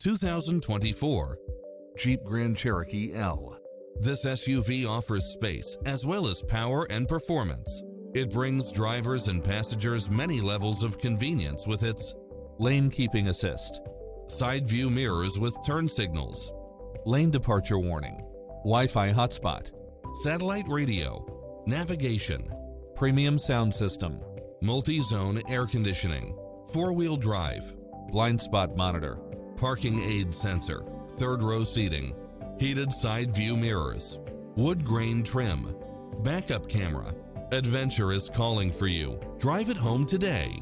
2024 Jeep Grand Cherokee L. This SUV offers space as well as power and performance. It brings drivers and passengers many levels of convenience with its lane keeping assist, side view mirrors with turn signals, lane departure warning, Wi-Fi hotspot, satellite radio, navigation, premium sound system, multi-zone air conditioning, four-wheel drive, blind spot monitor, parking aid sensor, third row seating, heated side view mirrors, wood grain trim, backup camera. Adventure is calling for you. Drive it home today.